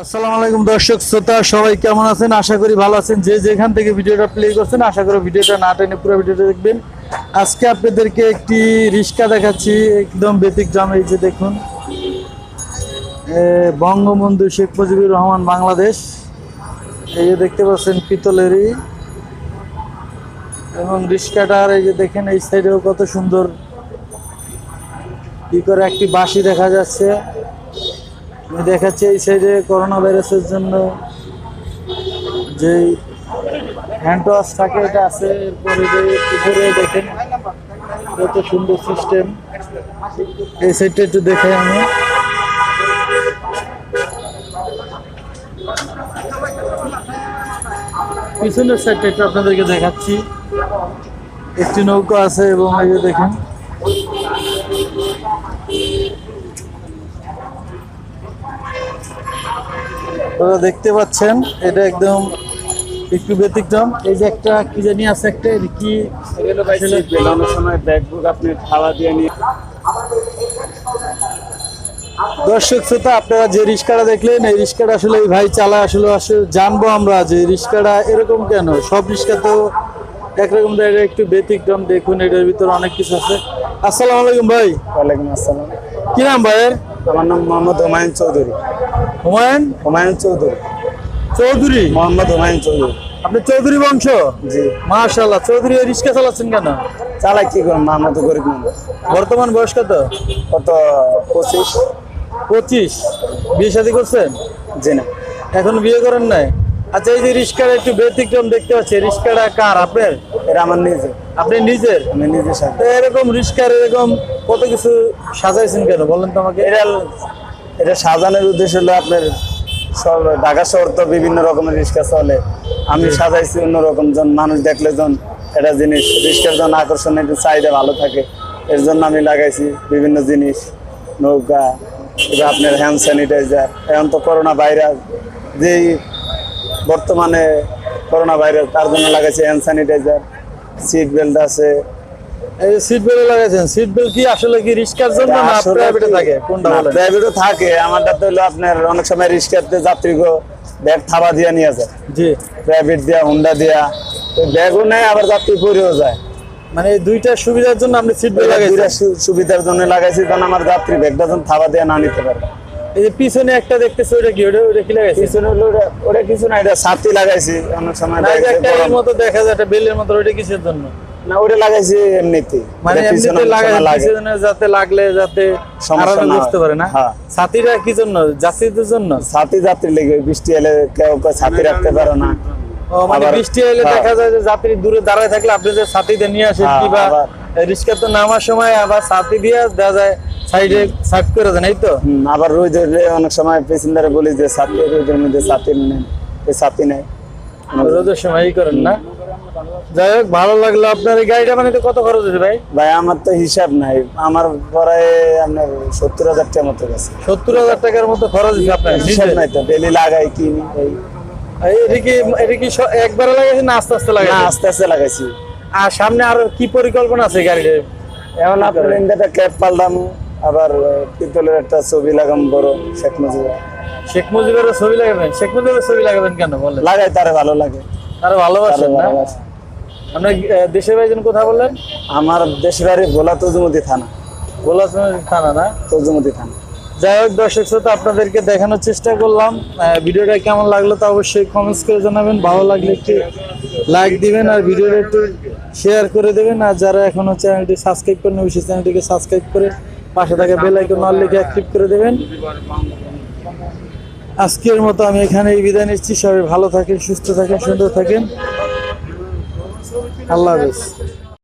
আসসালামু আলাইকুম দর্শক শ্রোতা, সবাই কেমন আছেন? আশা করি ভালো আছেন। যে যেখান থেকে ভিডিওটা প্লে করছেন, আশা করি ভিডিওটা না টেনে পুরো ভিডিওটা দেখবেন। আজকে আপনাদেরকে একটি রিক্সা দেখাচ্ছি, একদম ব্যতিক্রম। এই যে দেখুন, বঙ্গবন্ধু শেখ মুজিবুর রহমান বাংলাদেশ, এই যে দেখতে পাচ্ছেন পিতলেরই। এবং রিক্সাটার এই যে দেখেন, এই সাইডেও কত সুন্দর কি করে একটি বাঁশি দেখা যাচ্ছে। আমি দেখাচ্ছি এই সাইডে করোনা ভাইরাসের জন্য যে হ্যান্ড ওয়াশ থাকে, এটা আছে। এরপরে যে উপরে দেখেন কত সুন্দর সিস্টেম। এই সাইডটা একটু দেখে আমি, পিছনের সাইডটা একটু আপনাদেরকে দেখাচ্ছি। একটি নৌকা আছে এবং এই যে দেখেন দেখতে পাচ্ছেন, এটা একদম একটু ব্যতিক্রম। এই যে একটা কি জানি আছে, একটা কি বেলানোর সময় ব্যাগবুক আপনি খাওয়া দিয়ে নিয়ে। দর্শক শ্রোতা, আপনারা যে রিক্সাটা দেখলেন, এই রিক্সাটা আসলে এই ভাই চালায়। আসলে জানবো আমরা যে রিক্সাটা এরকম কেন। সব রিক্সা তো একরকম, এটা একটু ব্যতিক্রম। দেখুন, এটার ভিতরে অনেক কিছু আছে। আসসালামু আলাইকুম ভাই। ওয়ালাইকুম আসসালাম। কি নাম ভাইয়ের? আমার নাম মোহাম্মদ হুমায়ুন চৌধুরী। হুমায়ুন চৌধুরী। চৌধুরী? মোহাম্মদ হুমায়ুন চৌধুরী। আপনি চৌধুরী বংশ? জি। মাশাআল্লাহ। চৌধুরী রিক্সা চালাচ্ছেন কেন? চালাই কি করুন, মামা তো গরিব মানুষ। বর্তমান বয়স কত? কত? 25। 25? বিয়ে শাদী করছেন? জি না, এখন বিয়ে করেন নাই? আচ্ছা, এই যে রিক্সাটা একটু ব্যতিক্রম দেখতে পাচ্ছি, রিক্সাটা কার? আপনার? এটা আমার নিজে। আপনি নিজের? আমি নিজের সাথে। তো এরকম রিক্সার এরকম কত কিছু সাজাইছেন কেন বলেন তো আমাকে। এটা সাজানোর উদ্দেশ্য হলো আপনার সব ঢাকা শহর তো বিভিন্ন রকমের রিক্সা চলে। আমি সাজাইছি অন্যরকম, জন মানুষ দেখলে জন এটা জিনিস রিক্সার জন্য আকর্ষণ, একটু চাহিদা ভালো থাকে, এর জন্য আমি লাগাইছি বিভিন্ন জিনিস। নৌকা, এটা আপনার হ্যান্ড স্যানিটাইজার। এখন তো করোনা ভাইরাস, যেই বর্তমানে করোনা ভাইরাস, তার জন্য লাগাইছি হ্যান্ড স্যানিটাইজার। সিট বেল্ট আছে। এই সিট বেল্ট লাগাইছেন? সিট বেল্ট কি আসলে কি রিক্সার জন্য না প্রাইভেটে থাকে? কোনটা বলেন? প্রাইভেটও থাকে। আমারটা তো হলো আপনার অনেক সময় রিক্সাতে যাত্রীকে ব্যাগ থাবা দিয়া নিয়ে যায়। জি। প্রাইভেট দিয়া, হুন্ডা দিয়া, তো ব্যাগও নেয়, আবার যাত্রী পরেও যায়। মানে এই দুইটা সুবিধার জন্য আপনি সিট বেল্ট লাগাইছেন? সুবিধার জন্য লাগাইছি, কারণ আমার যাত্রী ব্যাগটা যেন থাবা দিয়া না নিতে পারে। এই যে পিছনে একটা দেখতেছি, ওটা কি? ওটা কি লাগাইছে? পিছনে হলো ওটা কিছু না, এটা ছাতি লাগাইছি। অনেক সময় একটা এর মতো দেখা যায়, একটা বেলের মতো। ওটা কিসের জন্য? না, ওটা লাগাইছি এমনিতেই। মানে এমনিতে লাগাইছি যাতে লাগলে যাতে আরামে বুঝতে পারে না। ছাতিটা কি জন্য? যাত্রীদের জন্য? ছাতি যাত্রী লেগে, বৃষ্টি এলে কেউ ছাতি রাখতে পারে না। ও মানে বৃষ্টি এলে দেখা যায় যে যাত্রী দূরে দাঁড়ায় থাকলে আপনি যে ছাতিতে নিয়ে আসেন, কিংবা রিক্সা তো নামার সময় আবার ছাতি দিয়ে দেওয়া যায়, সাইডে সাইড করে দেন, এই তো। আবার রোদ অনেক সময় পেসেঞ্জারে বলি যে ছাতি, রোদের মধ্যে ছাতি নেন, ছাতি নেই, রোদের সময় এই করেন না। যাই হোক, ভালো লাগলো। আপনার এই গাড়িটা বানাতে কত খরচ হয়েছে ভাই? ভাই আমার তো হিসাব নাই, আমার প্রায় আপনার 70,000 টাকার মতো গেছে। 70,000 টাকার মতো খরচ হয়েছে আপনার? হিসাব নাই তো, ডেলি লাগাই কিনি। এটা কি একবারে লাগাইছেন না আস্তে আস্তে লাগাই? আস্তে আস্তে লাগাইছি। আর সামনে আর কি পরিকল্পনা আছে গাড়ির? এখন আপনার ইন্ডিয়াটা ক্যাপ পাল্টাম, আবার পিতলের একটা ছবি লাগাম বড়, শেখ মুজিবের। শেখ মুজিবের ছবি লাগাবেন? শেখ মুজিবের ছবি লাগাবেন কেন বলেন? লাগাই, তারে ভালো লাগে। তারে ভালোবাসেন না? আপনার দেশের বাড়ি কোথায় বললেন? আমার দেশের বাড়ি ভোলা তজুমতি থানা। ভোলা থানা না? তজুমতি থানা। যাই হোক দর্শক শ্রোতা, আপনাদেরকে দেখানোর চেষ্টা করলাম। ভিডিওটা কেমন লাগলো তা অবশ্যই কমেন্টস করে জানাবেন। ভালো লাগলে একটু লাইক দিবেন আর ভিডিওটা একটু শেয়ার করে দেবেন। আর যারা এখনো চ্যানেলটি সাবস্ক্রাইব করেন, অবশ্যই চ্যানেলটিকে সাবস্ক্রাইব করে পাশে থাকা বেল আইকন অল লিখে অ্যাক্টিভ করে দেবেন। আজকের মতো আমি এখানেই বিদায় নিচ্ছি। সবাই ভালো থাকেন, সুস্থ থাকেন, সুন্দর থাকেন। আল্লাহ হাফেজ।